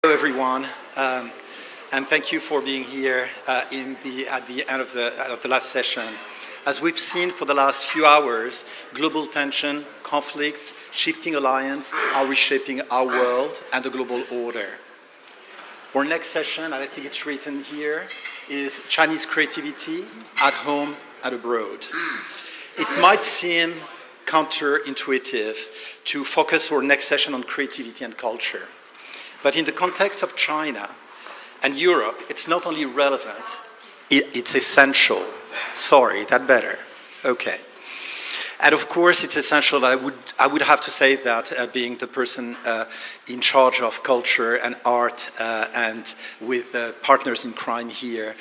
Hello, everyone, and thank you for being here at the end of the last session. As we've seen for the last few hours, global tension, conflicts, shifting alliance are reshaping our world and the global order. Our next session, and I think it's written here, is Chinese creativity at home and abroad. It might seem counterintuitive to focus our next session on creativity and culture. But in the context of China and Europe, it's not only relevant, it's essential. Sorry, that better? Okay. And of course, it's essential. I would have to say that being the person in charge of culture and art and with partners in crime here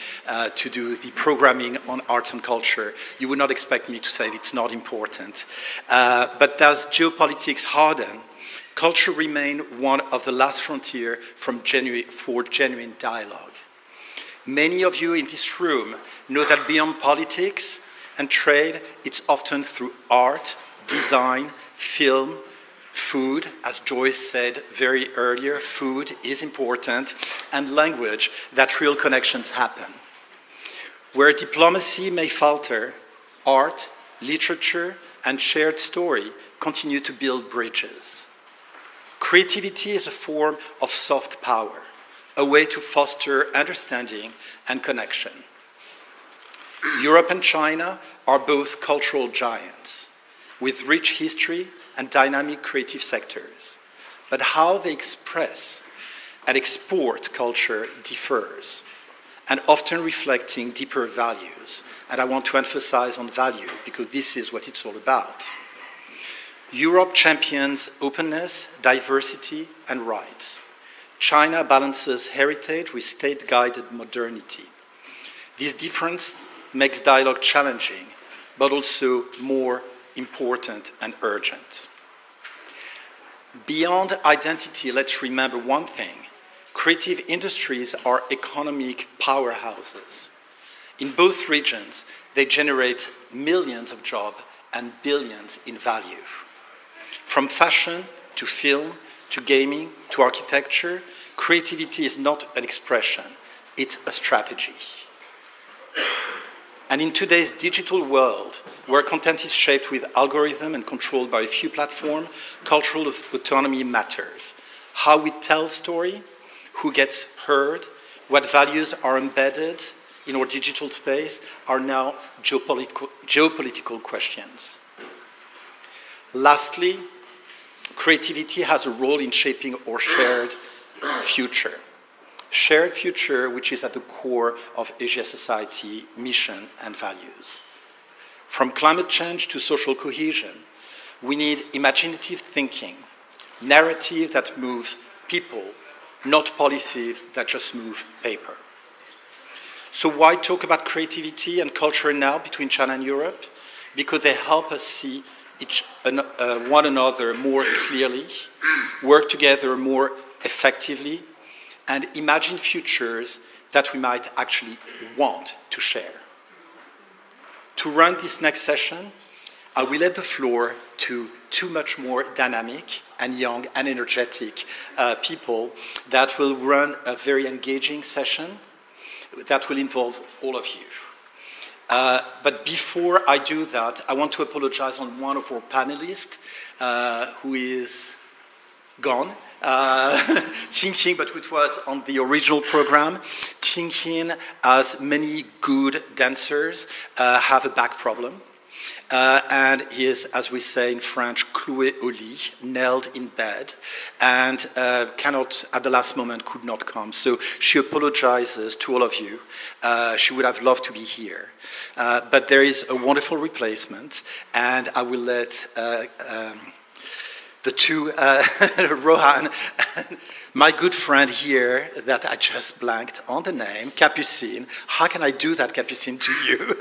to do the programming on arts and culture, you would not expect me to say it's not important. But as geopolitics harden, culture remains one of the last frontier for genuine dialogue. Many of you in this room know that beyond politics and trade, it's often through art, design, film, food, as Joyce said very earlier, food is important, and language that real connections happen. Where diplomacy may falter, art, literature, and shared story continue to build bridges. Creativity is a form of soft power, a way to foster understanding and connection. Europe and China are both cultural giants, with rich history and dynamic creative sectors. But how they express and export culture differs, and often reflecting deeper values. And I want to emphasize on value, because this is what it's all about. Europe champions openness, diversity, and rights. China balances heritage with state-guided modernity. This difference makes dialogue challenging, but also more important and urgent. Beyond identity, let's remember one thing. Creative industries are economic powerhouses. In both regions, they generate millions of jobs and billions in value. From fashion to film to gaming to architecture, creativity is not an expression, it's a strategy. And in today's digital world, where content is shaped with algorithm and controlled by a few platforms, cultural autonomy matters. How we tell story, who gets heard, what values are embedded in our digital space are now geopolitical questions. Lastly, creativity has a role in shaping our shared future. Shared future, which is at the core of Asia society mission and values. From climate change to social cohesion, we need imaginative thinking, narrative that moves people, not policies that just move paper. So why talk about creativity and culture now between China and Europe? Because they help us see one another more clearly, work together more effectively, and imagine futures that we might actually want to share. To run this next session, I will let the floor to two much more dynamic and young and energetic people that will run a very engaging session that will involve all of you. But before I do that, I want to apologize on one of our panelists who is gone. Qing, but it was on the original program. Qing, as many good dancers, have a back problem. And he is, as we say in French, cloué au lit, nailed in bed, and cannot, at the last moment, could not come. So she apologizes to all of you. She would have loved to be here. But there is a wonderful replacement, and I will let the two, Rohan, my good friend here that I just blanked on the name, Capucine. How can I do that, Capucine, to you?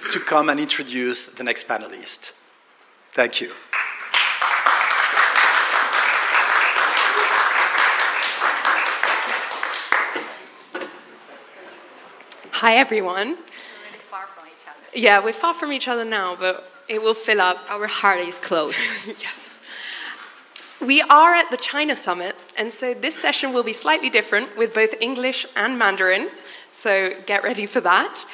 To come and introduce the next panelist. Thank you. Hi, everyone. We're really far from each other. Yeah, we're far from each other now, but it will fill up. Our heart is close. Yes. We are at the China Summit, and so this session will be slightly different with both English and Mandarin, so get ready for that.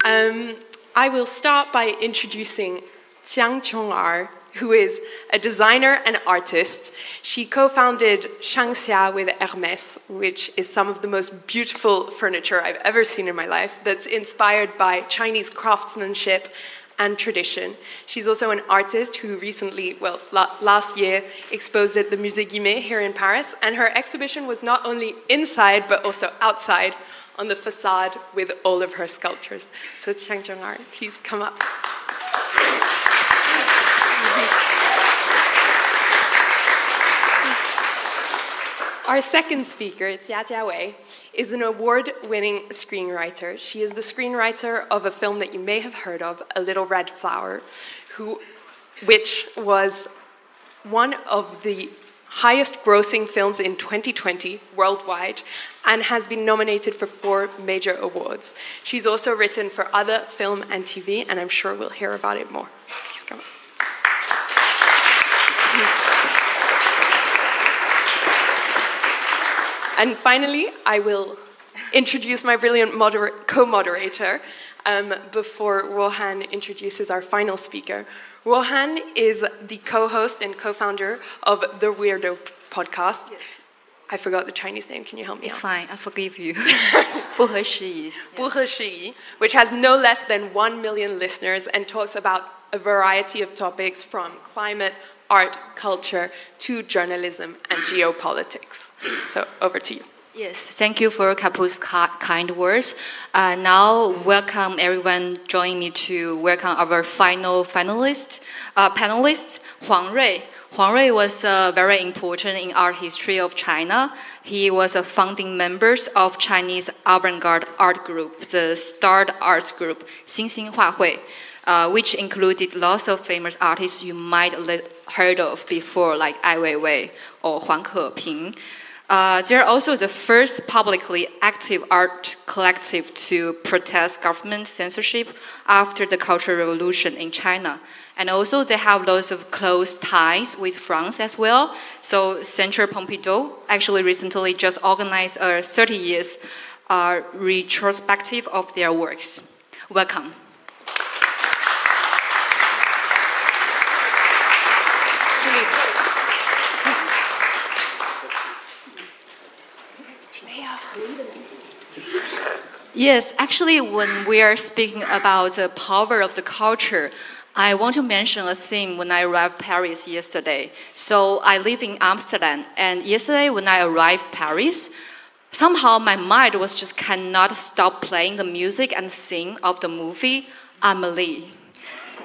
I will start by introducing Jiang Chongar, who is a designer and artist. She co-founded Shangxia with Hermès, which is some of the most beautiful furniture I've ever seen in my life that's inspired by Chinese craftsmanship and tradition. She's also an artist who recently, last year, exposed at the Musée Guimet here in Paris, and her exhibition was not only inside, but also outside on the facade with all of her sculptures. So Jiang Chongar, please come up. Our second speaker, Jia Jiawei, is an award-winning screenwriter. She is the screenwriter of a film that you may have heard of, A Little Red Flower, which was one of the highest grossing films in 2020 worldwide and has been nominated for 4 major awards. She's also written for other film and TV, and I'm sure we'll hear about it more. Please come up. And finally, I will introduce my brilliant co-moderator before Rohan introduces our final speaker. Rohan is the co-host and co-founder of the Weirdo podcast. Yes. I forgot the Chinese name. Can you help me It's out? fine. I forgive you. 不合时宜. 不合时宜, which has no less than 1 million listeners and talks about a variety of topics from climate, art, culture, to journalism and geopolitics. So over to you. Yes, thank you for Kapu's kind words. Now, welcome everyone joining me to welcome our final panelist, Huang Rui. Huang Rui was very important in art history of China. He was a founding member of Chinese avant-garde art group, the Starred Arts Group, 新兴画会, which included lots of famous artists you might have heard of before, like Ai Weiwei or Huang Heping. They're also the first publicly active art collective to protest government censorship after the Cultural Revolution in China. And also they have lots of close ties with France as well. So Centre Pompidou actually recently just organized a 30 years retrospective of their works. Welcome. Yes, actually, when we are speaking about the power of the culture, I want to mention a thing when I arrived Paris yesterday. So I live in Amsterdam, and yesterday when I arrived Paris, somehow my mind was just cannot stop playing the music and sing of the movie Amélie.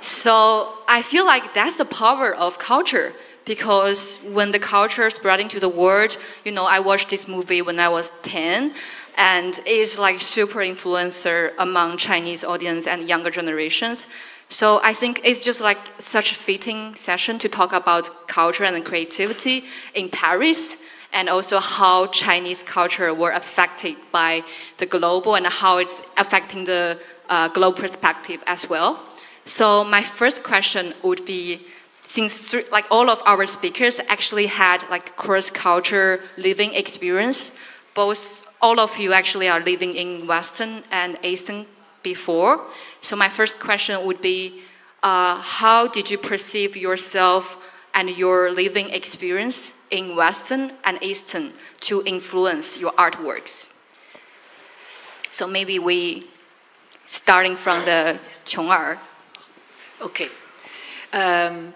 So I feel like that's the power of culture. Because when the culture is spreading to the world, I watched this movie when I was 10, and it's like super influencer among Chinese audience and younger generations. So I think it's just like such a fitting session to talk about culture and creativity in Paris, and also how Chinese culture were affected by the global and how it's affecting the global perspective as well. So my first question would be, since like all of our speakers actually had like cross-culture living experience, all of you actually are living in Western and Eastern before. So my first question would be, how did you perceive yourself and your living experience in Western and Eastern to influence your artworks? So maybe we, starting from the Chongar. Okay.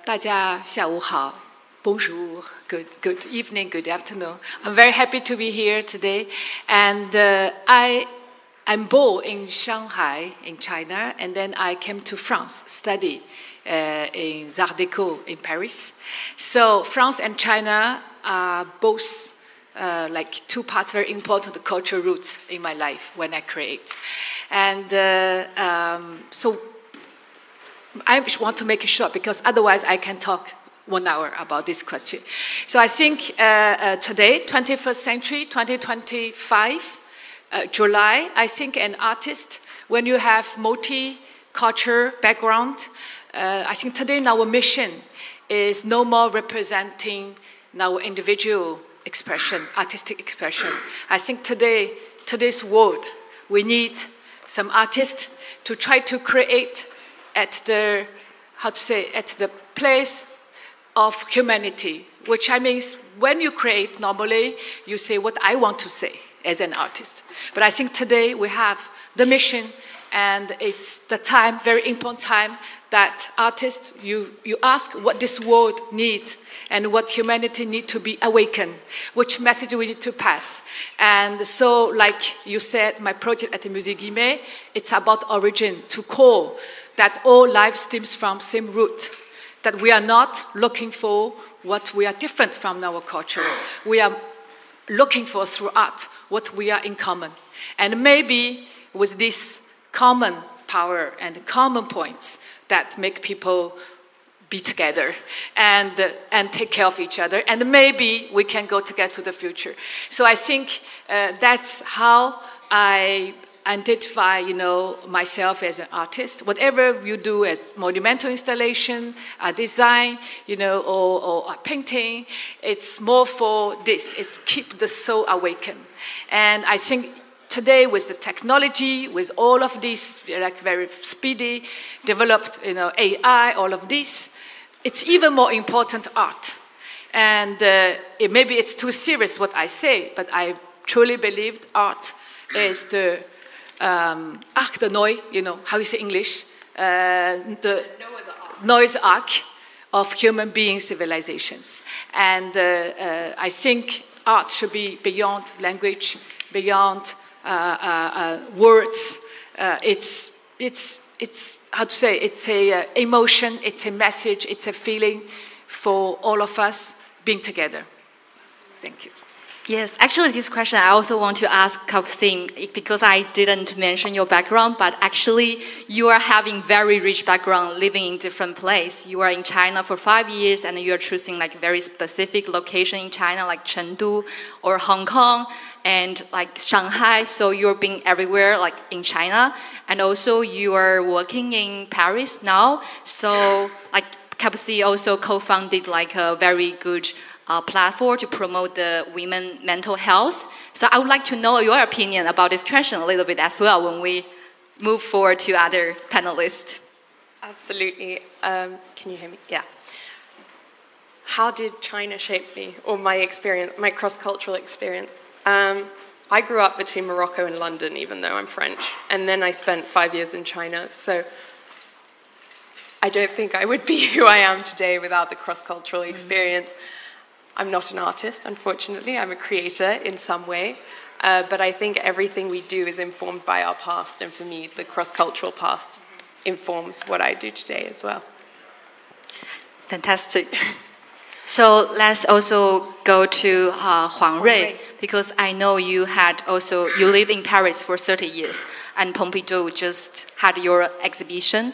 大家下午好 Bonjour, good evening, good afternoon. I'm very happy to be here today. And I'm born in Shanghai, in China, and then I came to France, study in Art Deco in Paris. So France and China are both like two parts very important cultural roots in my life when I create. And so I want to make it short because otherwise I can talk 1 hour about this question. So I think today, 21st century, 2025, July, I think an artist, when you have multi-cultural background, I think today our mission is no more representing in our individual expression, artistic expression. I think today's world, we need some artists to try to create at the, at the place of humanity, which I mean, when you create, normally you say what I want to say as an artist. But I think today we have the mission, and it's the time, very important time, that artists, you ask what this world needs and what humanity needs to be awakened, which message we need to pass. And so, like you said, my project at the Musée Guimet, it's about origin, to call that all life stems from same root, that we are not looking for what we are different from our culture. We are looking for through art what we are in common. And maybe with this common power and common points that make people be together and take care of each other, and maybe we can go together to the future. So I think that's how I identify, myself as an artist. Whatever you do as monumental installation, design, or painting, it's more for this. It's keep the soul awakened. And I think today, with the technology, with all of this, very speedy, developed, AI, all of this, it's even more important art. And maybe it's too serious what I say, but I truly believe art is the arc de Noé, how you say English? The Noah's Ark of human being civilizations. And I think art should be beyond language, beyond words. It's how to say, it's a emotion, it's a message, it's a feeling for all of us being together. Thank you. Yes, actually this question I also want to ask Kapsing, because I didn't mention your background, but actually you are having very rich background living in different places. You are in China for 5 years and you are choosing like very specific location in China like Chengdu or Hong Kong and like Shanghai. So you're being everywhere like in China, and also you are working in Paris now. So like Kapsing also co-founded like a very good platform to promote the women mental health. So I would like to know your opinion about this question a little bit as well when we move forward to other panelists. Absolutely. Can you hear me? Yeah. How did China shape me, or my experience, my cross-cultural experience? I grew up between Morocco and London, even though I'm French, and then I spent 5 years in China. So I don't think I would be who I am today without the cross-cultural experience. I'm not an artist, unfortunately. I'm a creator in some way. But I think everything we do is informed by our past. And for me, the cross-cultural past informs what I do today as well. Fantastic. So let's also go to Huang Rui, because I know you live in Paris for 30 years, and Pompidou just had your exhibition.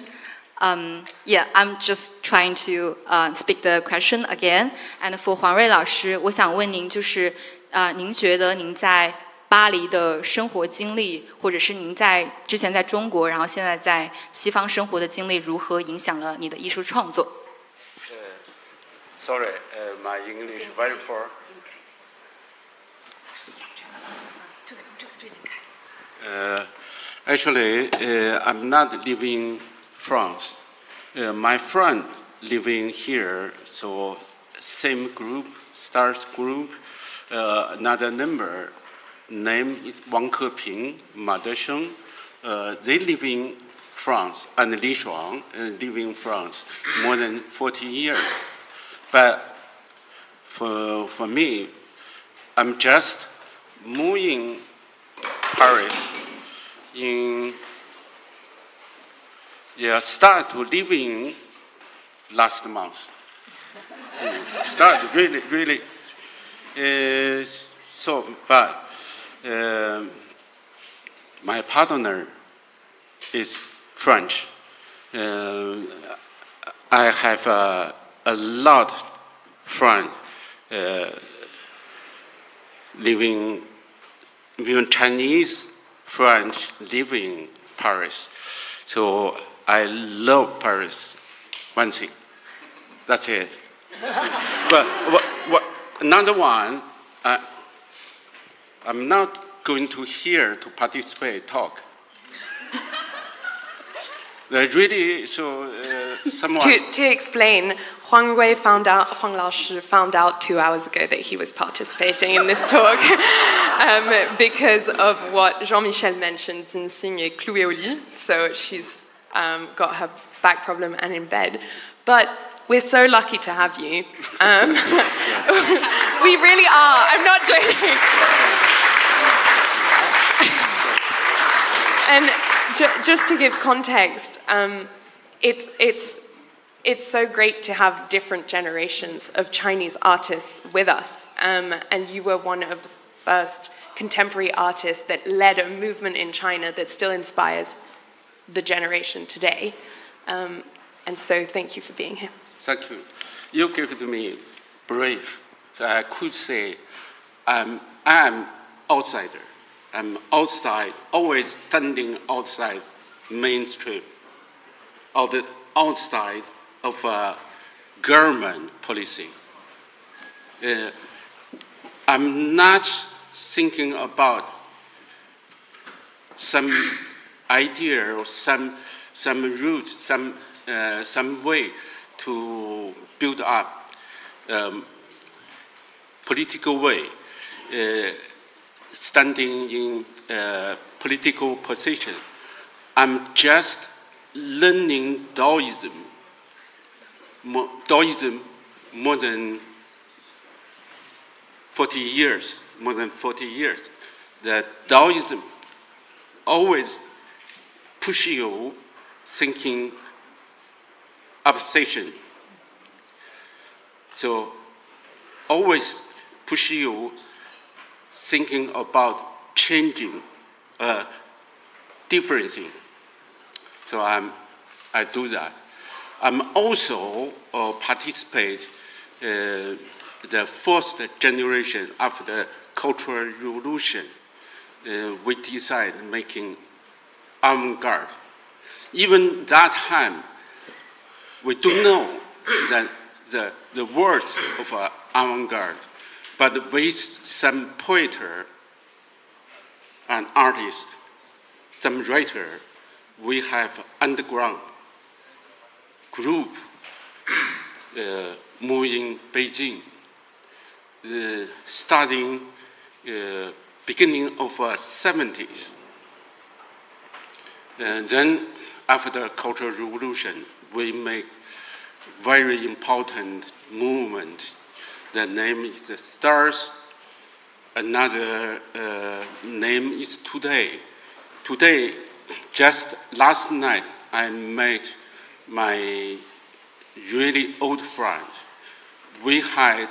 Yeah, I'm just trying to speak the question again. And for 黄瑞老师，我想问您，就是您觉得您在巴黎的生活经历，或者是您之前在中国，然后现在在西方生活的经历，如何影响了你的艺术创作？Sorry, my English very poor. Actually, I'm not living France. My friend living here, so same group, stars group, another member, name is Wang Keping, Ma Desheng. They live in France, and Li Shuang live in France more than 40 years. But for me, I'm just moving Paris start to living last month. Start really. But my partner is French. I have a lot of friends living, even Chinese, French, living in Paris. So I love Paris. One thing. That's it. But another one, I'm not going to here to participate, talk. Really, so someone... To explain, Huang Lao Shi found out 2 hours ago that he was participating in this talk because of what Jean-Michel mentioned, Xinxing est clouée au lit, so she's got her back problem and in bed. But we're so lucky to have you. We really are, I'm not joking. And just to give context, it's so great to have different generations of Chinese artists with us. And you were one of the first contemporary artists that led a movement in China that still inspires the generation today. And so thank you for being here. Thank you. You gave me brave. So I could say I'm outsider. I'm outside, always standing outside mainstream, or the outside of government policy. I'm not thinking about some idea or some route, some way to build up political way, standing in political position. I'm just learning Taoism more than 40 years, The Taoism always push you thinking obsession. So always push you thinking about changing, differencing. So I do that. I'm also participate the first generation after the Cultural Revolution. We decide making avant-garde. Even that time, we don't know that the words of avant-garde, but with some poet and artist, some writer, we have underground group moving Beijing, starting beginning of 70s. And then after the Cultural Revolution, we make very important movement. The name is the Stars. Another name is Today. Today, just last night, I met my really old friend. We had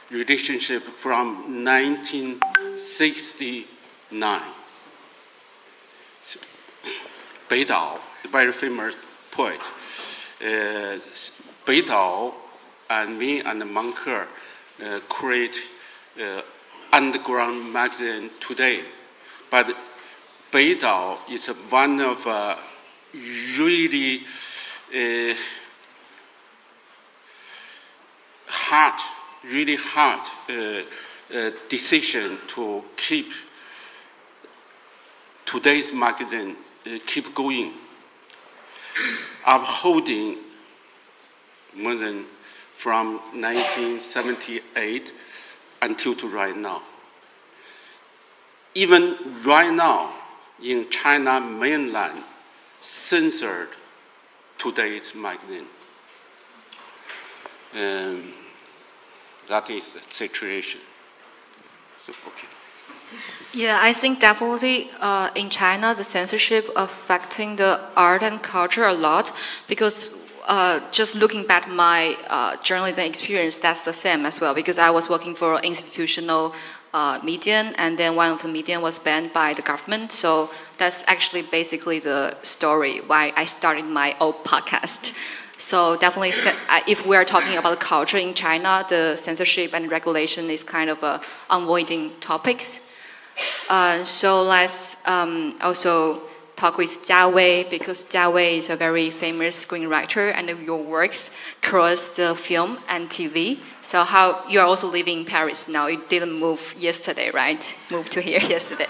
relationship from 1969. Bei Dao, very famous poet. Bei Dao and me and Monker create underground magazine Today. But Bei Dao is one of really hard decision to keep Today's magazine keep going, upholding more than from 1978 until to right now. Even right now, in China mainland, censored Today's magazine. That is the situation. So, okay. Yeah, I think definitely in China, the censorship affecting the art and culture a lot, because just looking back my journalism experience, that's the same as well, because I was working for institutional media, and then one of the media was banned by the government. So that's actually basically the story why I started my own podcast. So definitely, if we are talking about culture in China, the censorship and regulation is kind of avoiding topics. So let's also talk with Jia Wei because Jia Wei is a very famous screenwriter and your works cross the film and TV. So how you are also living in Paris now? You didn't move yesterday, right? Moved to here yesterday.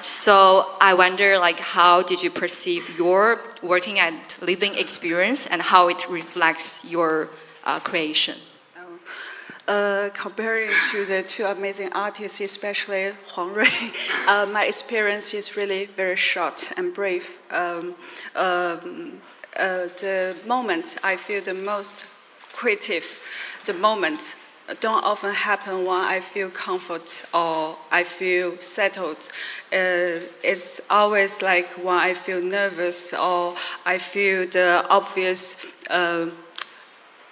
So I wonder, like, how did you perceive your working and living experience, and how it reflects your creation? Comparing to the two amazing artists, especially Huang Rui, my experience is really very short and brief. The moment I feel the most creative, the moment don't often happen when I feel comfort or I feel settled. It's always like when I feel nervous or I feel the obvious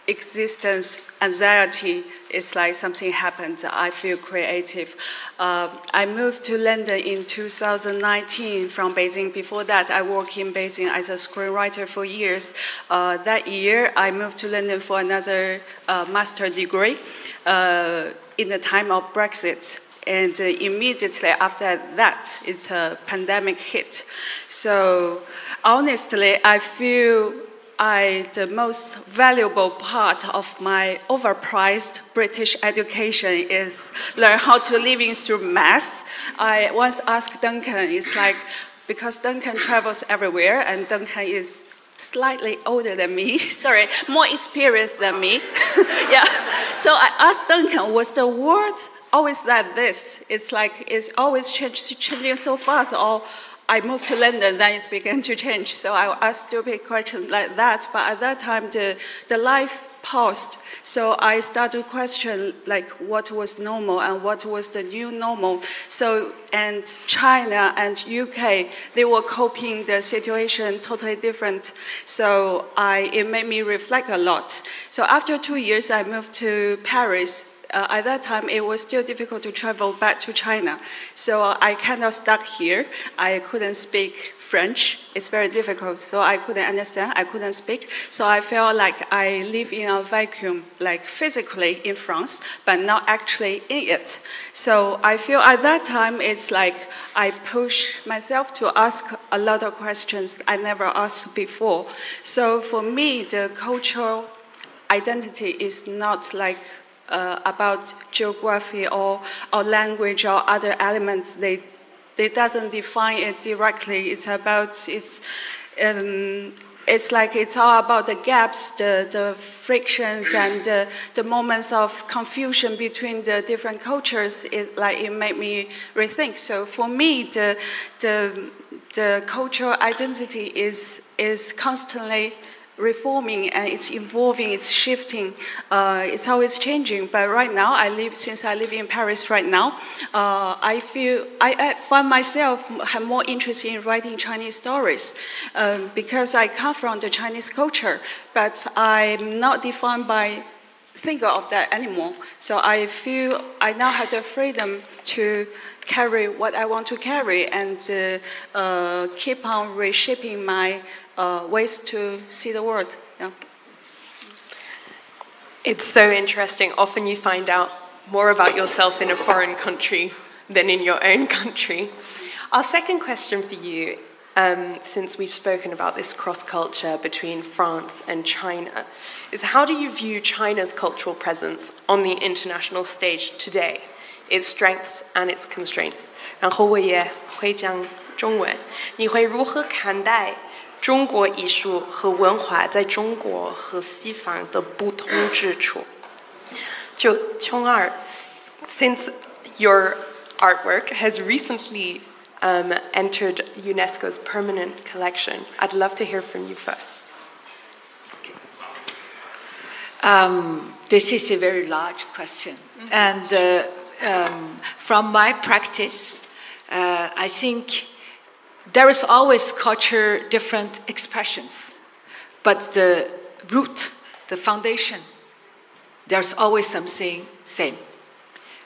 existence anxiety. It's like something happened. I feel creative. I moved to London in 2019 from Beijing. Before that, I worked in Beijing as a screenwriter for years. That year, I moved to London for another master degree in the time of Brexit. And immediately after that, it's a pandemic hit. So honestly, I feel the most valuable part of my overpriced British education is learn how to live through math. I once asked Duncan, it's like, because Duncan travels everywhere and Duncan is slightly older than me, sorry, more experienced than me. Yeah. So I asked Duncan, was the world always like this? It's like, it's always changing so fast, or I moved to London, then it began to change. So I asked stupid questions like that. But at that time, the life paused. So I started to question like what was normal and what was the new normal. So, and China and UK, they were coping the situation totally different. So it made me reflect a lot. So after 2 years, I moved to Paris. At that time, it was still difficult to travel back to China. So I kind of stuck here. I couldn't speak French. It's very difficult, so I couldn't understand. I couldn't speak. So I felt like I live in a vacuum, like physically in France, but not actually in it. So I feel at that time, it's like I push myself to ask a lot of questions I never asked before. So for me, the cultural identity is not like about geography or language or other elements. They doesn't define it directly. It's about it's like it's all about the gaps, the frictions, and the moments of confusion between the different cultures. It made me rethink. So for me, the cultural identity is constantly reforming, and it's evolving, it's shifting, it's always changing. But right now, since I live in Paris right now, I find myself have more interest in writing Chinese stories because I come from the Chinese culture, but I'm not defined by thinking of that anymore. So I feel I now have the freedom to carry what I want to carry and keep on reshaping my ways to see the world. Yeah. It's so interesting. Often you find out more about yourself in a foreign country than in your own country. Our second question for you, since we've spoken about this cross-culture between France and China, is how do you view China's cultural presence on the international stage today, its strengths and its constraints? 然后我也会讲中文。你会如何看待中国艺术和文化在中国和西方的不同之处？就琼儿 since your artwork has recently entered UNESCO's permanent collection, I'd love to hear from you first. This is a very large question. And from my practice, I think there is always culture, different expressions. But the root, the foundation, there's always something same.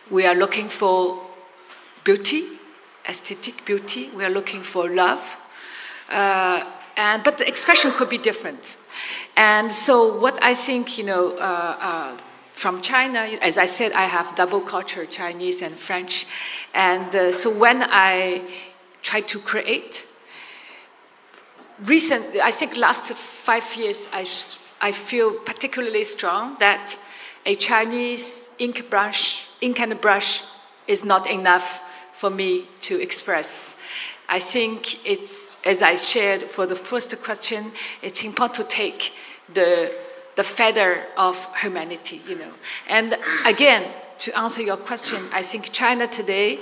We are looking for beauty, aesthetic beauty. We are looking for love. But the expression could be different. And so what I think, from China, as I said, I have double culture, Chinese and French. And so when I try to create, I think last 5 years, I feel particularly strong that a Chinese ink and brush is not enough for me to express. I think it's, as I shared for the first question, it's important to take the feather of humanity, you know. And again, to answer your question, I think China today,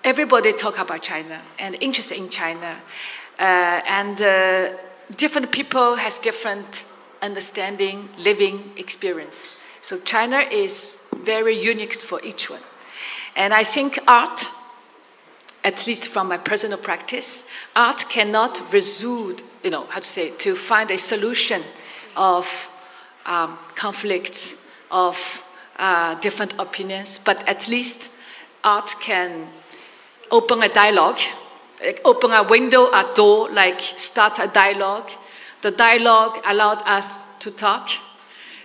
everybody talk about China and interested in China. Different people has different understanding, living experience. So China is very unique for each one. And I think art, at least from my personal practice, art cannot resolve, you know, how to say, to find a solution of conflicts, of different opinions, but at least art can open a dialogue, like open a window, a door, like start a dialogue. The dialogue allowed us to talk,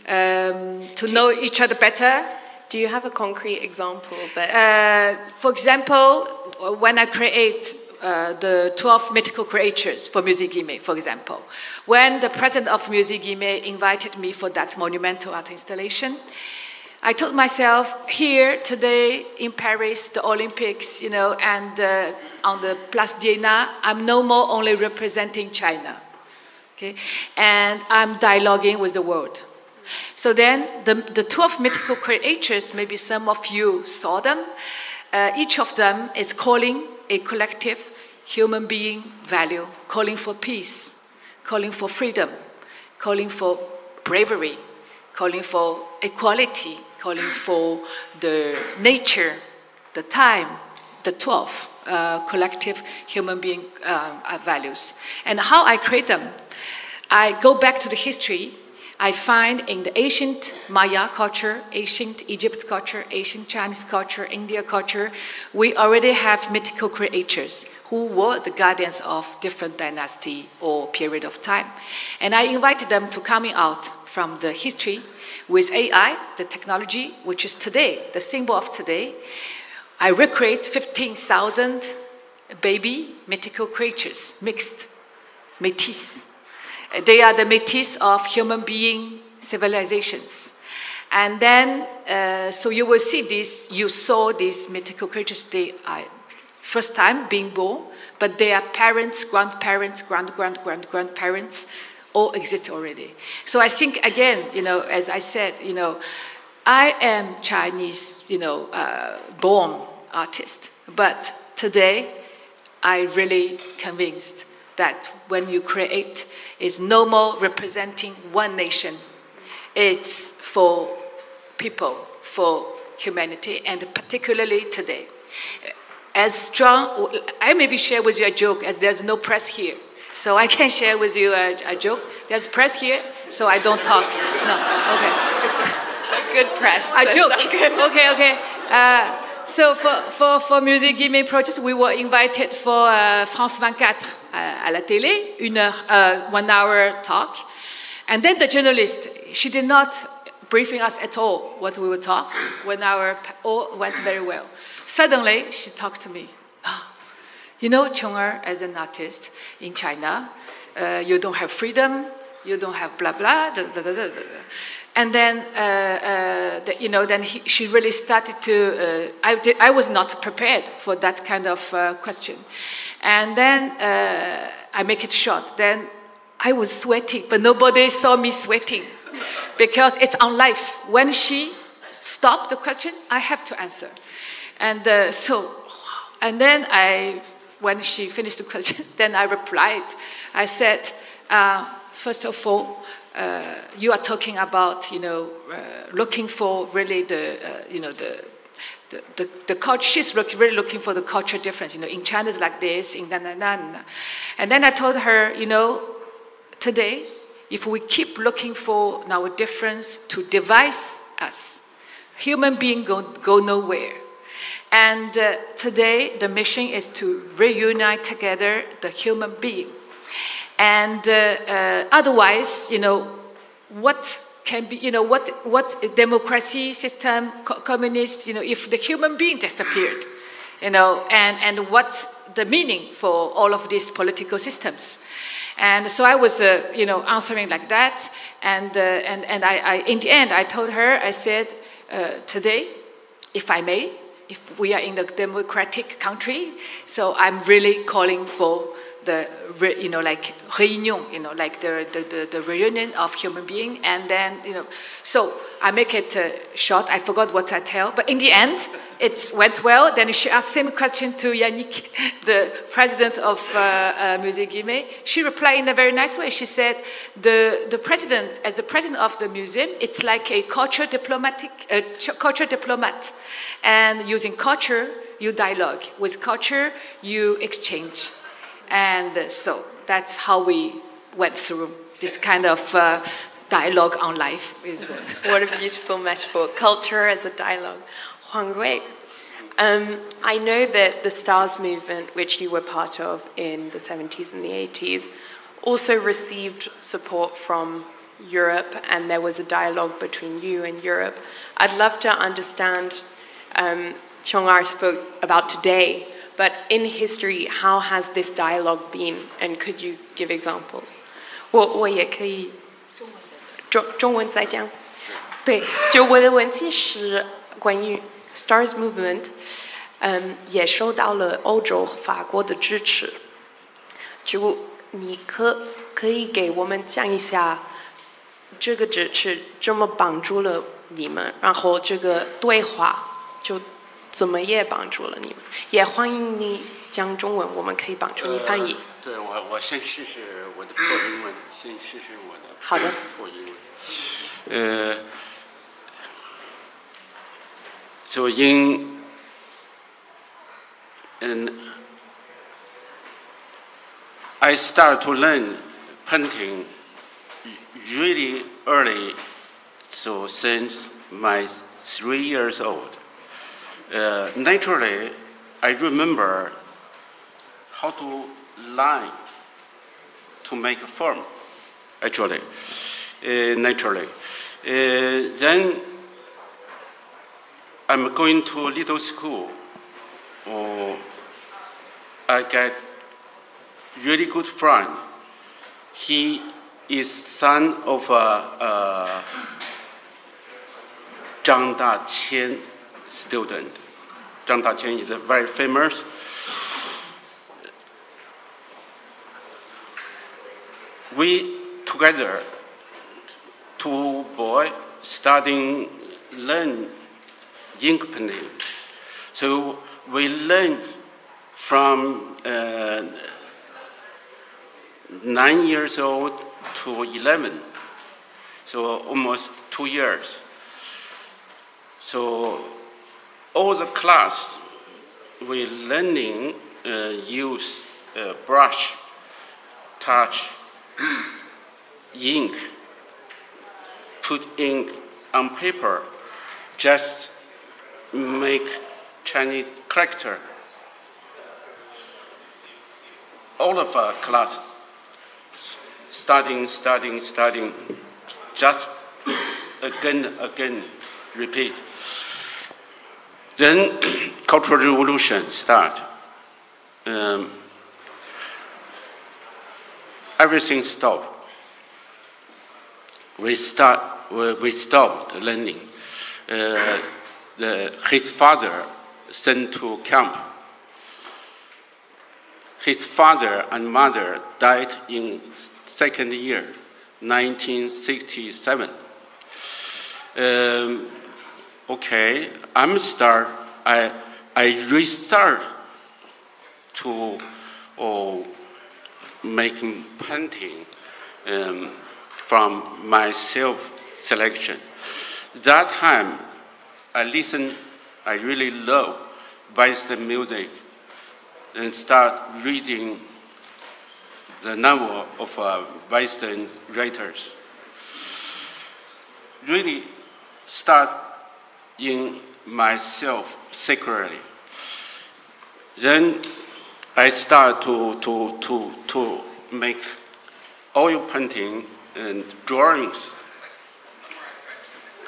to know each other better. Do you have a concrete example? That for example, when I create the 12 mythical creatures for Musée Guimet, for example, when the president of Musée Guimet invited me for that monumental art installation, I told myself, here today in Paris, the Olympics, you know, and on the Place d'Iéna, I'm no more only representing China, okay? And I'm dialoguing with the world. So then the 12 mythical creatures, maybe some of you saw them, each of them is calling a collective human being value, calling for peace, calling for freedom, calling for bravery, calling for equality, calling for the nature, the time, the 12 collective human being values. And how I create them, I go back to the history. I find in the ancient Maya culture, ancient Egypt culture, ancient Chinese culture, India culture, we already have mythical creators who were the guardians of different dynasty or period of time. And I invited them to coming out from the history with AI, the technology, which is today, the symbol of today. I recreate 15,000 baby mythical creatures, mixed, métis. They are the métis of human being civilizations. And then, so you will see this, you saw these mythical creatures, they are first time being born, but their parents, grandparents, grandparents, all exist already. So I think, again, you know, as I said, you know, I am Chinese, you know, born artist, but today I really convinced that when you create, it's no more representing one nation. It's for people, for humanity, and particularly today. As strong, I maybe share with you a joke, as there's no press here. So I can share with you a joke. There's press here, so I don't talk. No, okay. good press. A joke. Okay. So for Musée Guimet project, we were invited for France 24 à la télé, 1 hour talk. And then the journalist, she did not briefing us at all what we would talk. 1 hour, all went very well. Suddenly, she talked to me. Oh, you know, Chong'er, as an artist in China, you don't have freedom, you don't have blah, blah, da, da, da, da, da. And then, you know, then she really started to, I was not prepared for that kind of question. And then I make it short. Then I was sweating, but nobody saw me sweating because it's on life. When she stopped the question, I have to answer. And and then when she finished the question, then I replied. I said, first of all, you are talking about, you know, looking for really the, you know, the culture. She's really looking for the culture difference. You know, in China it's like this, in na. And then I told her, you know, today, if we keep looking for our difference to divide us, human beings go nowhere. And today, the mission is to reunite together the human being. And otherwise, you know, what can be, you know, what democracy system, communist, you know, if the human being disappeared, you know, and what the meaning for all of these political systems. And so I was, answering like that. And I, in the end, I told her, I said, today, if I may, if we are in the democratic country, so I'm really calling for the, réunion, like the reunion of human being. And then, so I make it short. I forgot what I tell, but in the end, it went well. Then she asked the same question to Yannick, the president of Musée Guimet. She replied in a very nice way. She said, the president, as the president of the museum, it's like a culture diplomat. And using culture, you dialogue. With culture, you exchange. And so that's how we went through this kind of dialogue on life. What a beautiful metaphor. Culture as a dialogue. Huang Rui, I know that the STARS movement, which you were part of in the 70s and the 80s, also received support from Europe, and there was a dialogue between you and Europe. I'd love to understand, Chong-ar spoke about today, but in history, how has this dialogue been? And could you give examples? 我也可以中文再讲。对，就我的问题是关于 STARS movement， 也受到了欧洲和法国的支持。就你可以给我们讲一下，这个支持怎么帮助了你们？然后这个对话就怎么也帮助了你们？也欢迎你讲中文，我们可以帮助你翻译。对，我先试试我的破英文，先试试我的好的破英文。So I start to learn painting really early, so since my 3 years old. Naturally, I remember how to line to make a form, actually, naturally. Then I'm going to little school. I get really good friend. He is son of Zhang Daqian student. Zhang Daqian is very famous. We together, two boys, studying, learn ink painting. So we learn from 9 years old to 11, so almost 2 years. So all the class, we learning use brush, touch, ink, put ink on paper, just make Chinese character. All of our class studying, just again, repeat. Then Cultural Revolution start. Everything stopped. We stopped learning. His father sent to camp. His father and mother died in second year, 1967. Okay, I restart to making painting from my self-selection. That time, I really love Western music and start reading the novel of Western writers. Really start in myself secretly. Then I start to make oil painting and drawings.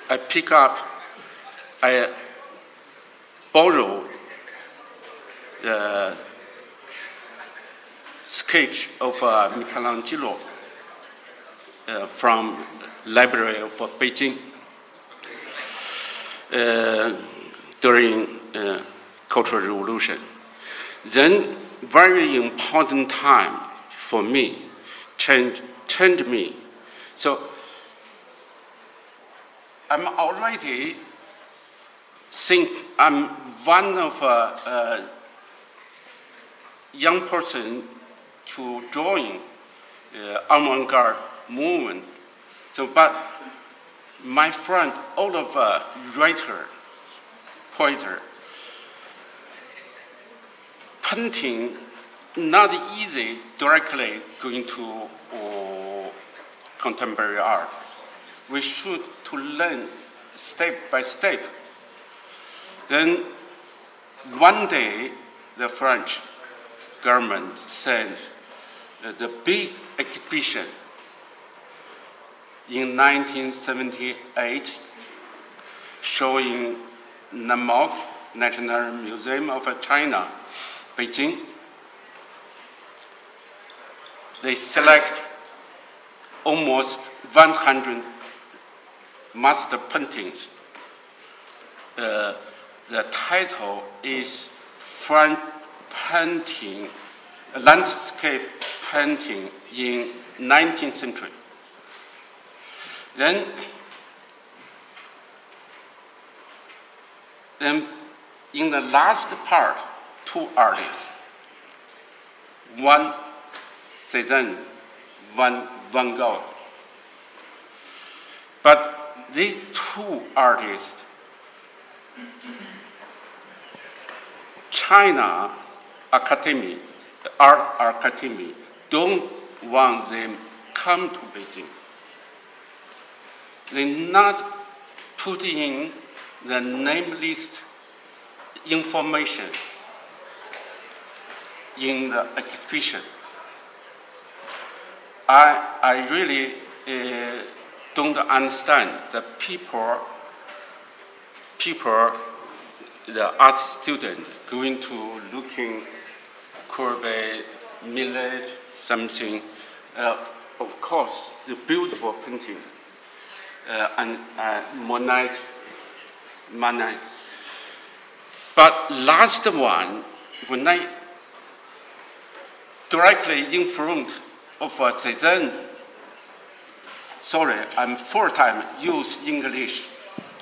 I borrowed sketch of Michelangelo from Library of Beijing during Cultural Revolution. Then, very important time for me, changed me. So I'm already think I'm one of young person to join avant-garde movement. So, but my friend, all of writer, poeter, painting not easy directly going to contemporary art. We should to learn step by step. Then one day, the French government sent the big exhibition in 1978 showing Namok, National Museum of China, Beijing. They select almost 100 master paintings. The title is French painting, landscape painting in 19th century. Then in the last part, two artists. One Cézanne, one Van Gogh. But these two artists, China Academy, the Art Academy, don't want them come to Beijing. They not put in the name list information in the exhibition. I really don't understand the people, the art student going to looking Courbet, Millet, something. Of course, the beautiful painting and Monet. But last one, when I directly in front of Cézanne, sorry, I'm full-time use English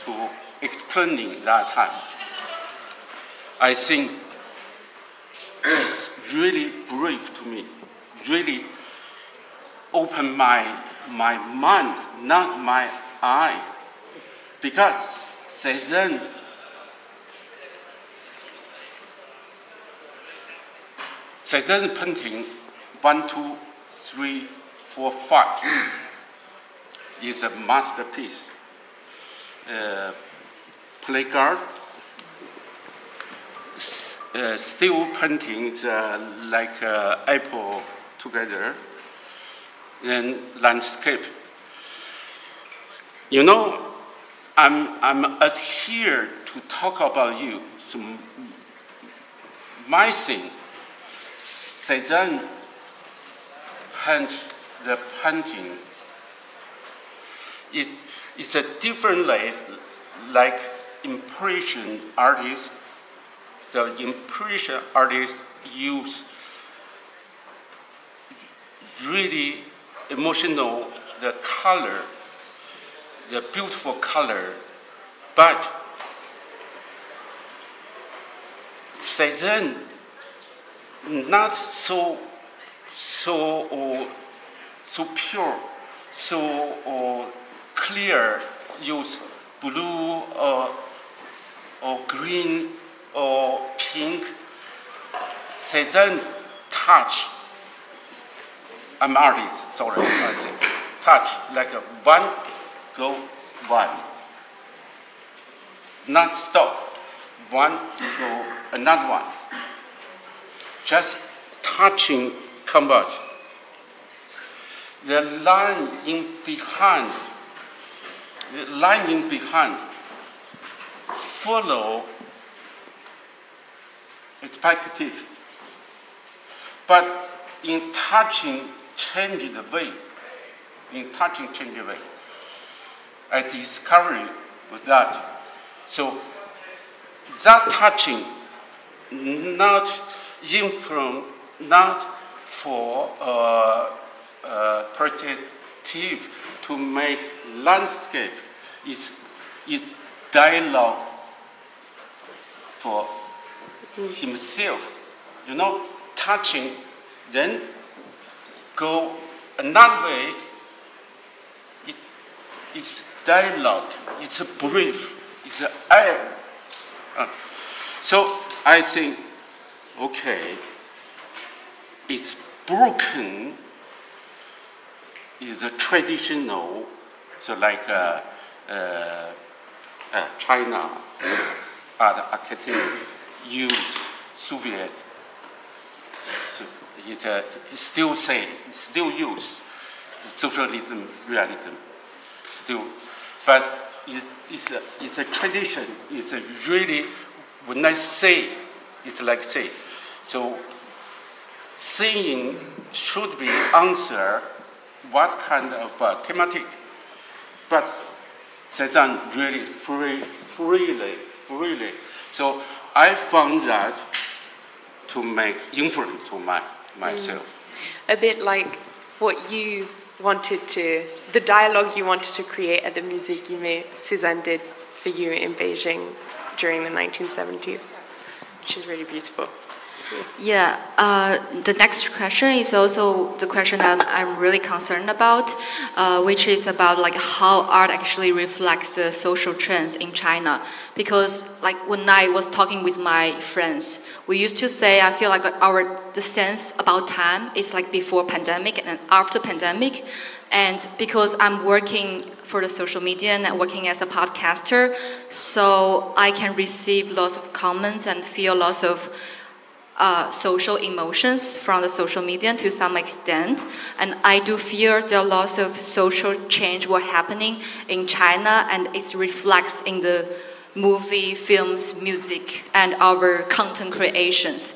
to explaining that time. I think it's really brave to me, really open my mind, not my eye. Because Cézanne painting 1, 2, 3, 4, 5 is a masterpiece. Placard, still paintings like apple together, and landscape. You know, I'm here to talk about you. So my thing, Cézanne paint the painting. It's a different way, like impression artists. The impression artists use really emotional, the color, the beautiful color, but Cézanne not so pure, so clear, use blue or green or pink. Cézanne touch, I'm artist, sorry, touch like a one, go one. Not stop, one, go another one. Just touching canvas. The line in behind follow perspective. But in touching change the way, I discovered that. So that touching, not influence, not for protective to make landscape, is dialogue for himself. You know, touching, then go another way. It's dialogue, it's a brief, it's an air. So I think, okay, it's broken, is a traditional, so like China art academy use Soviet. So it's still use socialism, realism, still, but it's a tradition. It's a really, when I say, it's like say. So saying should be answer what kind of thematic, but Cezanne really freely. So I found that to make influence to myself. A bit like what you wanted to, the dialogue you wanted to create at the Musée Guimet, Cézanne did for you in Beijing during the 1970s, which is really beautiful. Yeah, the next question is also the question that I'm really concerned about, which is about like how art actually reflects the social trends in China. Because like when I was talking with my friends, we used to say I feel like the sense about time is like before pandemic and after pandemic. And because I'm working for the social media and working as a podcaster, so I can receive lots of comments and feel lots of social emotions from the social media to some extent, and I do fear there are lots of social change were happening in China, and it reflects in the movie, films, music, and our content creations.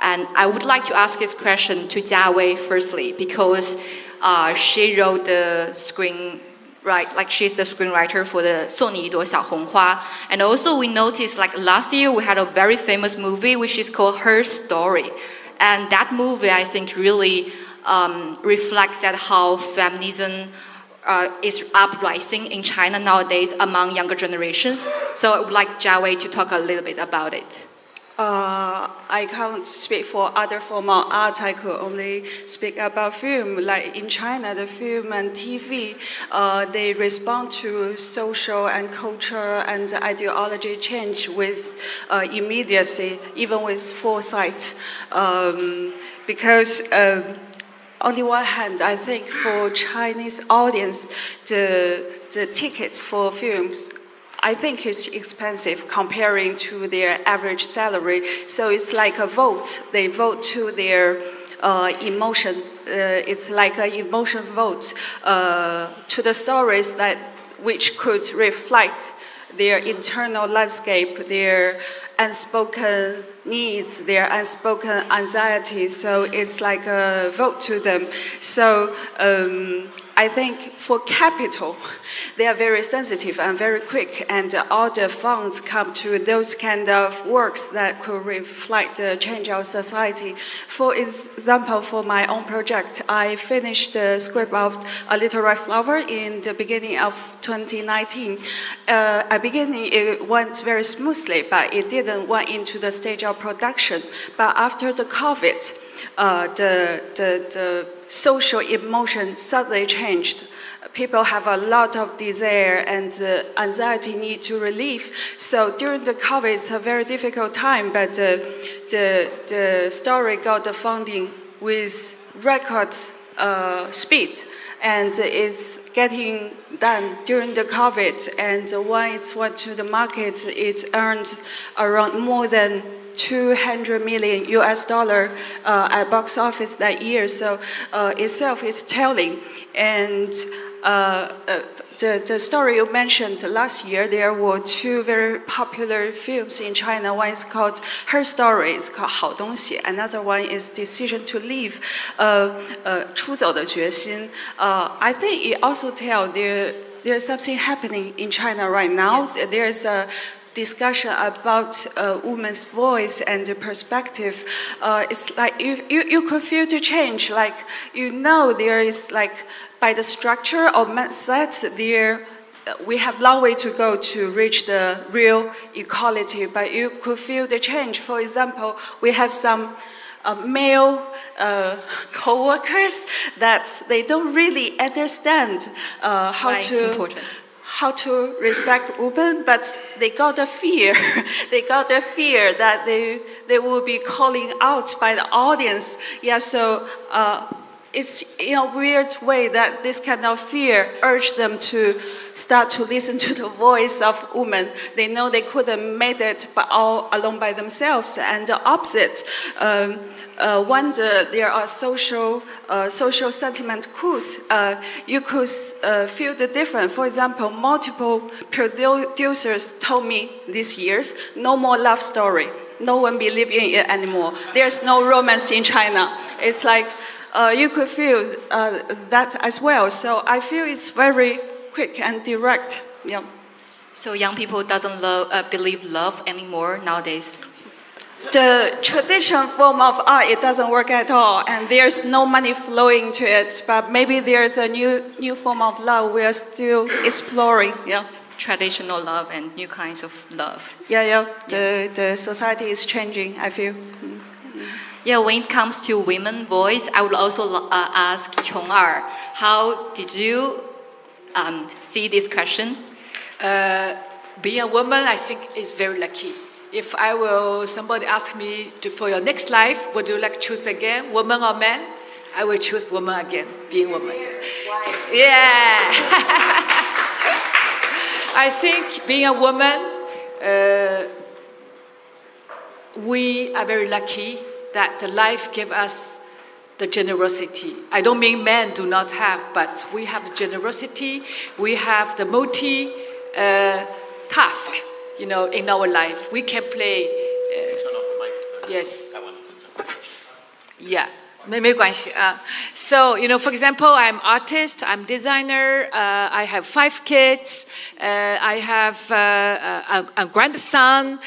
And I would like to ask this question to Jiawei firstly, because she wrote the like she's the screenwriter for the 送你一朵小红花. And also we noticed like last year we had a very famous movie which is called Her Story. And that movie I think really reflects that how feminism is uprising in China nowadays among younger generations. So I would like Jiawei to talk a little bit about it. I can't speak for other form of art. I could only speak about film. Like in China, the film and TV, they respond to social and culture and ideology change with immediacy, even with foresight. Because on the one hand, I think for Chinese audience, the tickets for films, I think it's expensive comparing to their average salary. So it's like a vote. They vote to their emotion. It's like an emotion vote to the stories which could reflect their internal landscape, their unspoken needs, their unspoken anxieties. So it's like a vote to them. So I think for capital, they are very sensitive and very quick, and all the funds come to those kind of works that could reflect the change of society. For example, for my own project, I finished the script of A Little Red Flower in the beginning of 2019. At the beginning, it went very smoothly, but it didn't went into the stage of production. But after the COVID, the social emotion suddenly changed. People have a lot of desire and anxiety need to relieve. So during the COVID, it's a very difficult time, but the story got the funding with record speed. And it's getting done during the COVID. And when it went to the market, it earned around more than $200 million at box office that year. So itself is telling. And the story you mentioned last year, there were two very popular films in China. One is called Her Story, it's called 好东西. Another one is Decision to Leave, 出走的决心. I think it also tells there's something happening in China right now. Yes. There's a discussion about women's voice and the perspective. It's like you could feel the change. Like, there is like, by the structure or mindset, we have a long way to go to reach the real equality, but you could feel the change. For example, we have some male co-workers that they don't really understand how to respect women, but they got a fear. They got a fear that they will be calling out by the audience. Yeah, so it's in a weird way that this kind of fear urged them to start to listen to the voice of women. They know they couldn't make it all alone by themselves. And the opposite, when there are social sentiment coups, you could feel the difference. For example, multiple producers told me this year, no more love story. No one believes in it anymore. There's no romance in China. It's like you could feel that as well. So I feel it's very quick and direct. Yeah. So young people doesn't believe love anymore nowadays. The traditional form of art, it doesn't work at all, and there's no money flowing to it. But maybe there's a new form of love we are still exploring. Yeah. Traditional love and new kinds of love. Yeah. The society is changing, I feel. Yeah, when it comes to women's voice, I would also ask Chong-Er, how did you see this question? Being a woman, I think, is very lucky. If somebody ask me for your next life, would you like choose again, woman or man? I will choose woman again, being woman again. Why? Yeah. I think being a woman, we are very lucky that the life gave us the generosity. I don't mean men do not have, but we have the generosity, we have the multi-task, in our life. We can play. Turn off the mic. Yes. I want to. Yeah. 没关系. So, for example, I'm artist, I'm designer, I have 5 kids, I have a grandson,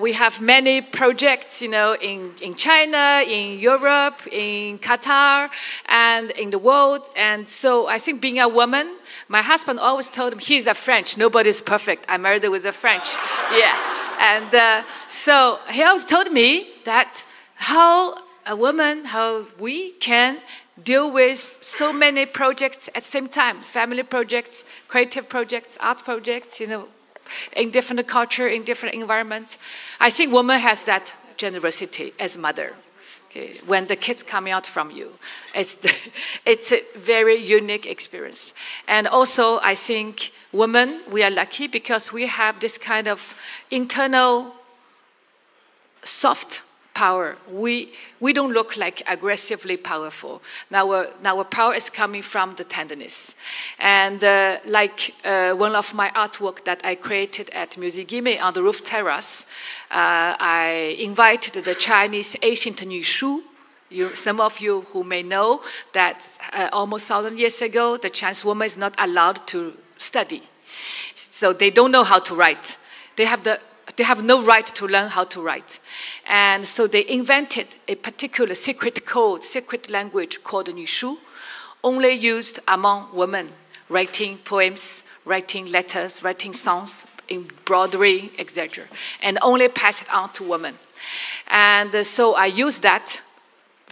we have many projects, in China, in Europe, in Qatar, and in the world. And so I think being a woman, my husband always told me, he's a French, nobody's perfect. I married with a French. Yeah. And so he always told me that how we can deal with so many projects at the same time, family projects, creative projects, art projects, in different culture, in different environments. I think woman has that generosity as mother. Okay, when the kids coming out from you, it's a very unique experience. And also, I think women, we are lucky because we have this kind of internal soft power. We don't look like aggressively powerful. Now our power is coming from the tenderness. And one of my artwork that I created at Musée Guimet on the roof terrace, I invited the Chinese ancient Nü Shu. Some of you who may know that almost 1,000 years ago, the Chinese woman is not allowed to study. So they don't know how to write. They have no right to learn how to write. And so they invented a particular secret code, secret language called Nü Shu, only used among women, writing poems, writing letters, writing songs, embroidery, etc., and only pass it on to women. And so I used that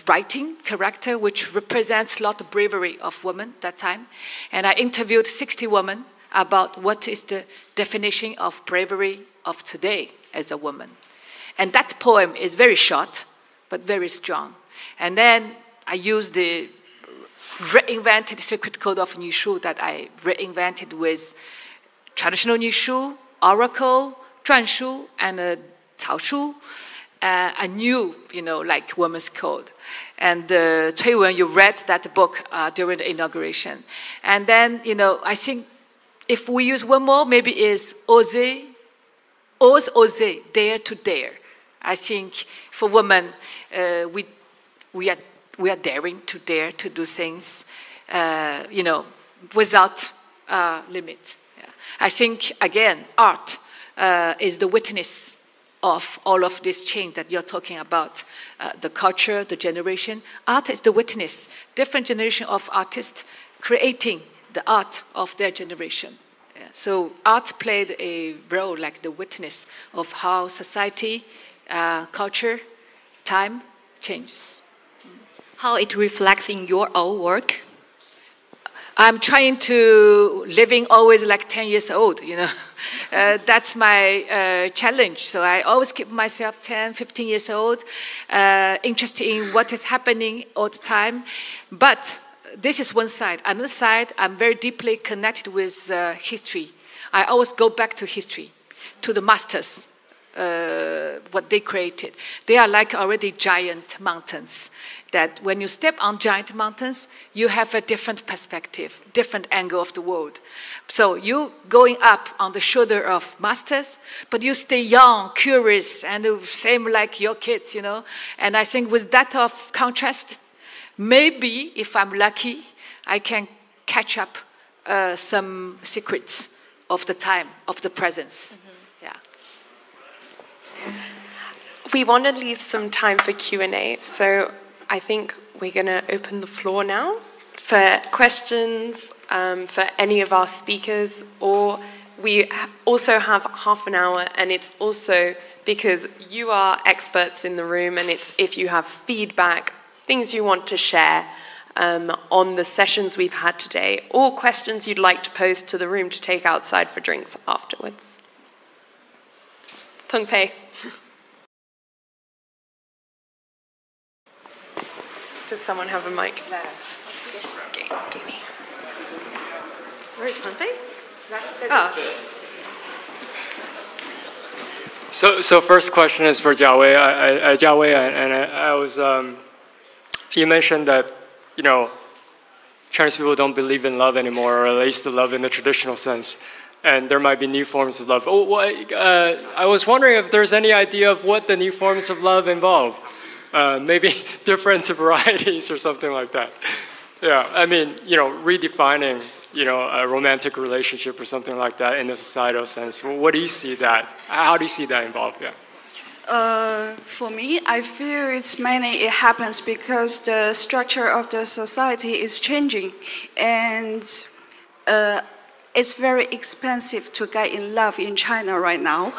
writing character, which represents a lot of bravery of women at that time. And I interviewed 60 women about what is the definition of bravery of today as a woman. And that poem is very short, but very strong. And then I used the reinvented secret code of Nü Shu that I reinvented with traditional Nü Shu, oracle, Zhuan Shu, and Cao Shu. a new, like women's code. And Cui Wen, you read that book during the inauguration. And then, I think if we use one more, maybe is oser, oser, dare to dare. I think for women, we are daring to dare to do things, without limit. Yeah. I think, again, art is the witness of all of this change that you're talking about, the culture, the generation. Art is the witness. Different generation of artists creating the art of their generation. Yeah. So art played a role like the witness of how society, culture, time changes. How it reflects in your own work? I'm trying to living always like 10 years old, That's my challenge. So I always keep myself 10, 15 years old, interested in what is happening all the time. But this is one side. Another side, I'm very deeply connected with history. I always go back to history, to the masters, what they created. They are like already giant mountains, that when you step on giant mountains, you have a different perspective, different angle of the world. So you going up on the shoulder of masters, but you stay young, curious, and same like your kids, And I think with that of contrast, maybe if I'm lucky, I can catch up some secrets of the time, of the presence. Mm-hmm. Yeah. We want to leave some time for Q&A, so I think we're going to open the floor now for questions for any of our speakers, or we also have half an hour, and it's also because you are experts in the room, and it's if you have feedback, things you want to share on the sessions we've had today, or questions you'd like to pose to the room to take outside for drinks afterwards. Peng Fei. Does someone have a mic? Okay, give me. Where is Peng Fei? So first question is for Jiawei. Jiawei, and I was, you mentioned that, Chinese people don't believe in love anymore, or at least the love in the traditional sense, and there might be new forms of love. I was wondering if there's any idea of what the new forms of love involve. Maybe different varieties or something like that. Yeah, I mean, redefining, a romantic relationship or something like that in a societal sense. What do you see that? How do you see that involved? Yeah. For me, I feel it happens because the structure of the society is changing, and it's very expensive to get in love in China right now.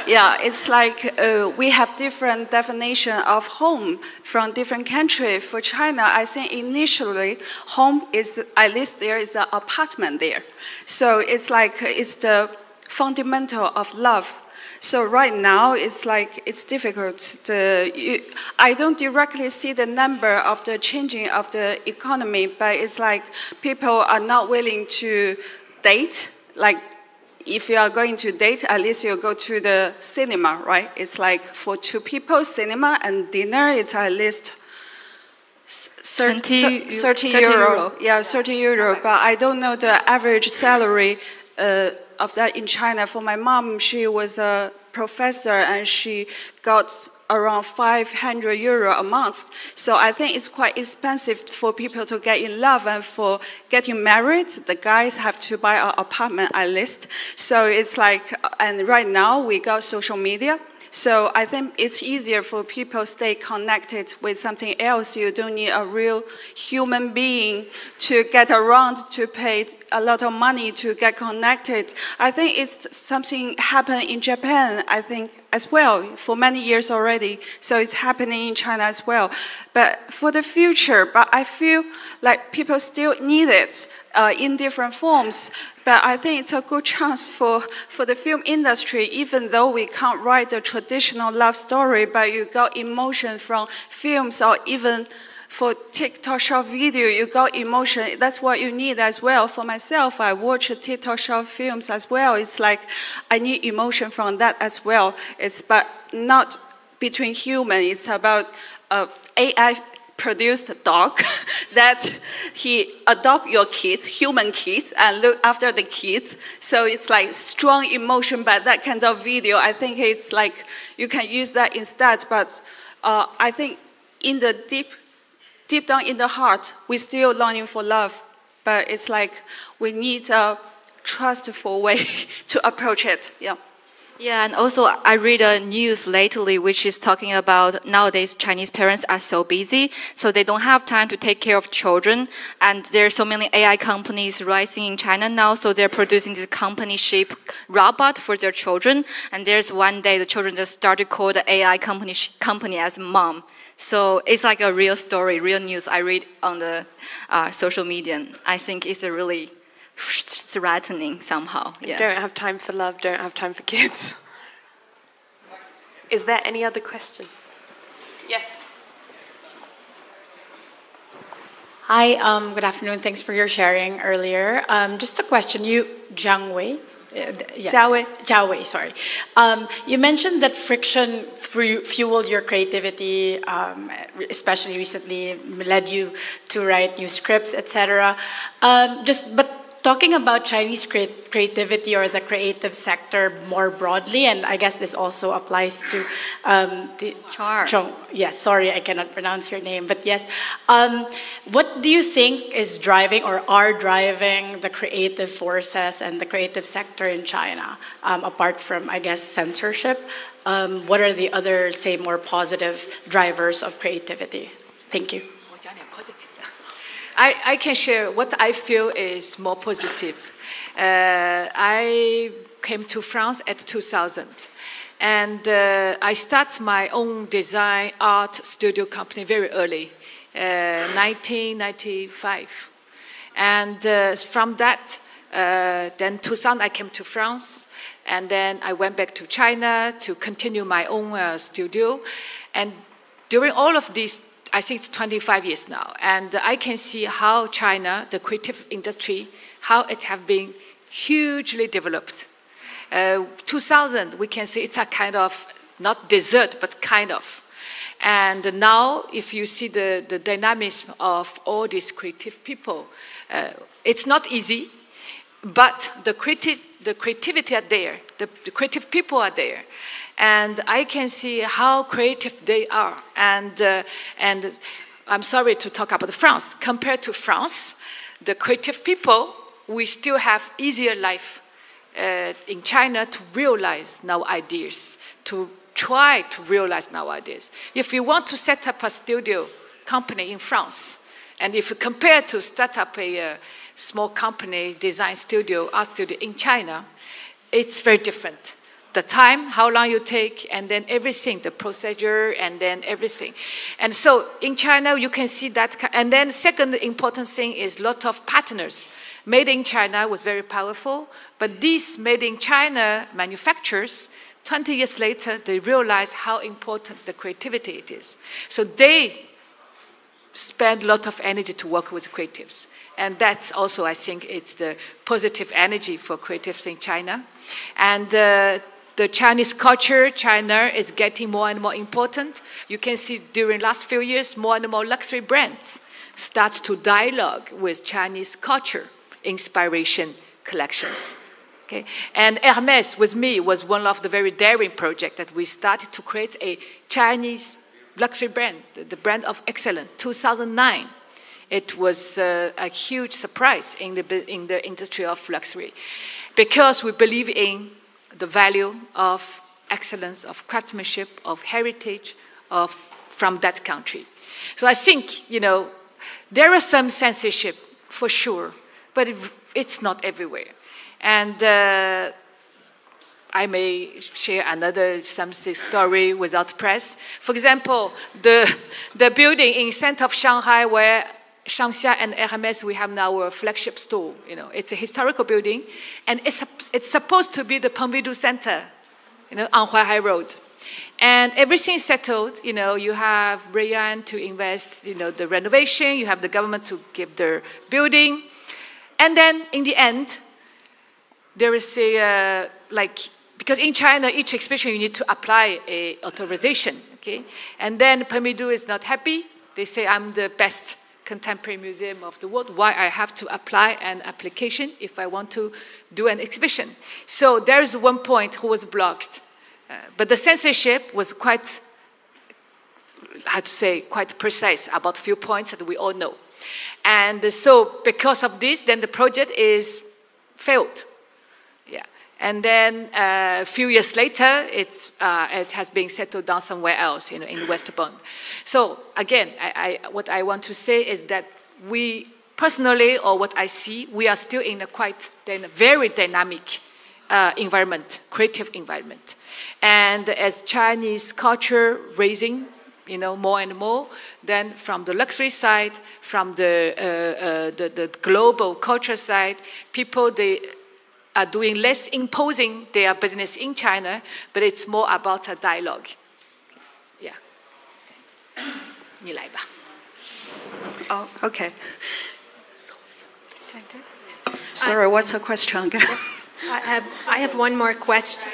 Yeah, it's like we have different definition of home from different countries. For China, I think initially home is, at least there is an apartment there. So it's like it's the fundamental of love. So right now, it's like it's difficult. I don't directly see the number of the changing of the economy, but it's like people are not willing to date. Like if you are going to date, at least you go to the cinema, right? It's like for two people, cinema and dinner, it's at least 30 euro. Yeah, 30 euro. But I don't know the average salary of that in China. For my mom, she was a professor and she got around 500 euro a month. So I think it's quite expensive for people to get in love, and for getting married, the guys have to buy an apartment at least. So it's like, and right now we got social media. So I think it's easier for people to stay connected with something else. You don't need a real human being to get around, to pay a lot of money to get connected. I think it's something happened in Japan, I think, as well, for many years already. So it's happening in China as well. But for the future, but I feel like people still need it in different forms. But I think it's a good chance for the film industry, even though we can't write a traditional love story, but you got emotion from films, or even for TikTok short video, you got emotion. That's what you need as well. For myself, I watch TikTok short films as well. It's like I need emotion from that as well. But not between human. It's about AI produced dog that he adopt your kids, human kids, and look after the kids. So it's like strong emotion, but that kind of video, I think it's like you can use that instead. But I think in the deep down in the heart, we're still longing for love. But it's like we need a trustful way to approach it. Yeah. Yeah, and also I read a news lately which is talking about nowadays Chinese parents are so busy, so they don't have time to take care of children. And there are so many AI companies rising in China now, so they're producing this company-shaped robot for their children. And there's one day the children just started call the AI company as mom. So it's like a real story, real news I read on the social media. And I think it's a really threatening somehow. Yeah. Don't have time for love, don't have time for kids. Is there any other question? Yes. Hi, good afternoon. Thanks for your sharing earlier. Just a question. Jiang Wei? Jia Wei, sorry. You mentioned that friction fueled your creativity, especially recently, led you to write new scripts, etc. But talking about Chinese creativity or the creative sector more broadly, and I guess this also applies to yes, sorry, I cannot pronounce your name, but yes. What do you think is driving or are driving the creative forces and the creative sector in China, apart from, I guess, censorship? What are the other, say, more positive drivers of creativity? Thank you. I can share what I feel is more positive. I came to France at 2000, and I started my own design art studio company very early, 1995. And from that, then 2000 I came to France, and then I went back to China to continue my own studio. And during all of these, I think it's 25 years now, and I can see how China, the creative industry, how it have been hugely developed. 2000, we can see it's a kind of, not dessert, but kind of. And now, if you see the dynamism of all these creative people, it's not easy, but the creativity are there, the creative people are there. And I can see how creative they are. And I'm sorry to talk about France. Compared to France, the creative people, we still have easier life in China to realize now ideas, to try to realize now ideas. If you want to set up a studio company in France, and if you compare to start up a small company, design studio, art studio in China, it's very different. The time, how long you take, and then everything, the procedure, and then everything. And so in China, you can see that. And then second important thing is a lot of partners. Made in China was very powerful, but these made in China manufacturers, 20 years later, they realize how important the creativity it is. So they spend a lot of energy to work with creatives. And that's also, I think, it's the positive energy for creatives in China. And the Chinese culture, China is getting more and more important. You can see during the last few years, more and more luxury brands start to dialogue with Chinese culture, inspiration collections. Okay? And Hermès, with me, was one of the very daring projects that we started to create a Chinese luxury brand, the brand of excellence, 2009. It was a huge surprise in the industry of luxury, because we believe in the value of excellence, of craftsmanship, of heritage, from that country. So I think, there is some censorship for sure, but it's not everywhere. And I may share another story without press. For example, the building in center of Shanghai where Shangxia and Hermès, we have now a flagship store. It's a historical building, and it's supposed to be the Pompidou Center, on Huaihai Road. And everything's settled. You have Rayan to invest, the renovation. You have the government to give the building, and then in the end, there is a because in China, each exhibition you need to apply a authorization Okay? And then Pompidou is not happy. They say, I'm the best contemporary museum of the world. Why I have to apply an application if I want to do an exhibition? So there is one point who was blocked. But the censorship was quite, how to say, quite precise about a few points that we all know. And so because of this, then the project is failed. Yeah. And then a few years later, it has been settled down somewhere else, in West Bund. So again, what I want to say is that we personally, or what I see, we are still in a very dynamic environment, creative environment. And as Chinese culture raising, more and more, then from the luxury side, from the global culture side, people, they are doing less imposing their business in China, but it's more about a dialogue. Yeah. 你来吧. Oh, okay. Sorry, what's the question again? I have one more question.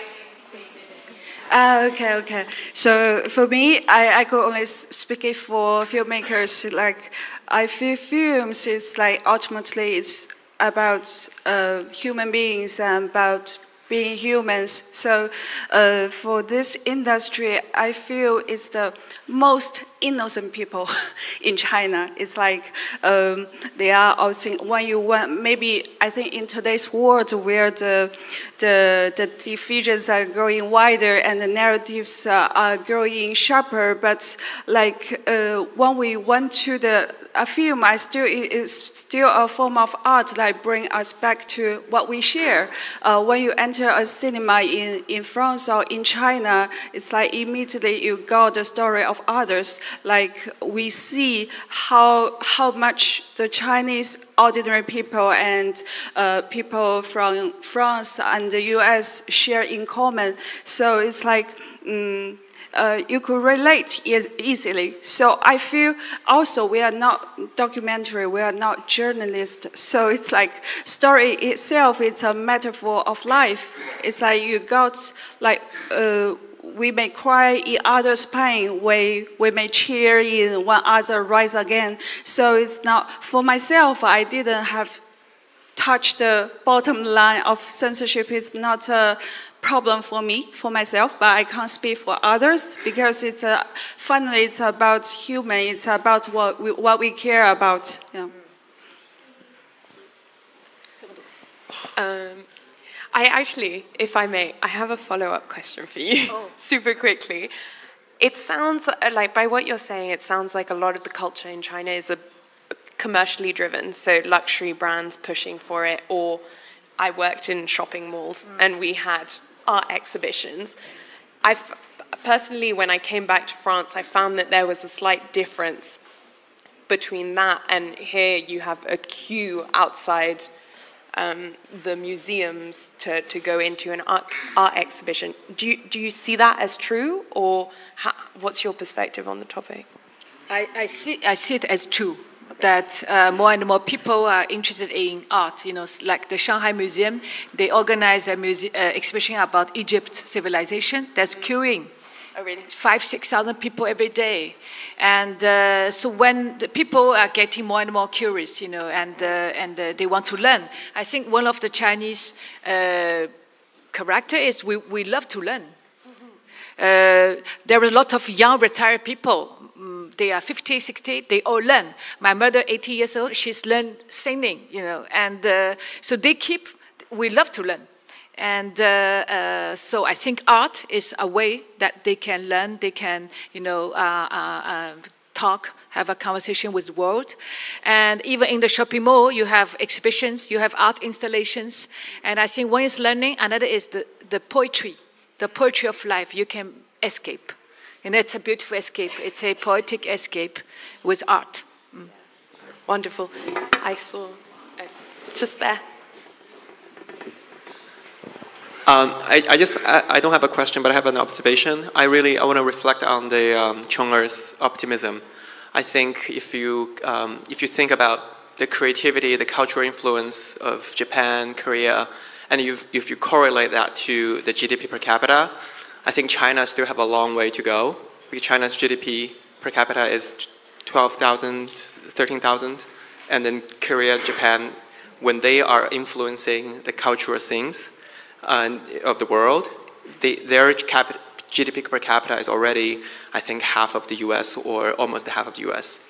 Okay. So for me, I could only speak for filmmakers. Like, I feel films is like ultimately it's about human beings and about being humans. So for this industry, I feel it's the most innocent people in China. It's like they are all when you want, maybe I think in today's world where the divisions are growing wider and the narratives are growing sharper, but like when we went to a film, it's still a form of art that bring us back to what we share. When you enter a cinema in France or in China, it's like immediately you got the story of others. Like we see how much the Chinese ordinary people and people from France and the US share in common. So it's like you could relate easily. So I feel also we are not documentary, we are not journalists. So it's like story itself, it's a metaphor of life. It's like you got like we may cry in others' pain, we may cheer in one other rise again. So it's not, for myself, I didn't have touched the bottom line of censorship. It's not a problem for me, for myself, but I can't speak for others because finally it's about human, it's about what we care about. Yeah. I actually, if I may, I have a follow-up question for you, super quickly. It sounds like, by what you're saying, it sounds like a lot of the culture in China is commercially driven, so luxury brands pushing for it, or I worked in shopping malls and we had art exhibitions. Personally, when I came back to France, I found that there was a slight difference between that and here you have a queue outside the museums to go into an art exhibition. Do you see that as true, or what's your perspective on the topic? I see it as true. That more and more people are interested in art. Like the Shanghai Museum, they organize an exhibition about Egypt civilization. There's queuing. Oh, really? 5,000-6,000 people every day. And so when the people are getting more and more curious, and they want to learn, I think one of the Chinese character is we love to learn. There are a lot of young retired people. They are 50, 60, they all learn. My mother, 80 years old, she's learned singing, and so we love to learn. And so I think art is a way that they can learn, they can, talk, have a conversation with the world. And even in the shopping mall, you have exhibitions, you have art installations. And I think one is learning, another is the poetry of life. You can escape. And it's a beautiful escape. It's a poetic escape with art. Wonderful. I saw just there. I don't have a question, but I have an observation. I want to reflect on the Chong'er's optimism. I think if you think about the creativity, the cultural influence of Japan, Korea, and if you correlate that to the GDP per capita, I think China still have a long way to go. because China's GDP per capita is 12,000, 13,000, and then Korea, Japan, when they are influencing the cultural scenes of the world, their GDP per capita is already, I think, half of the US or almost half of the US.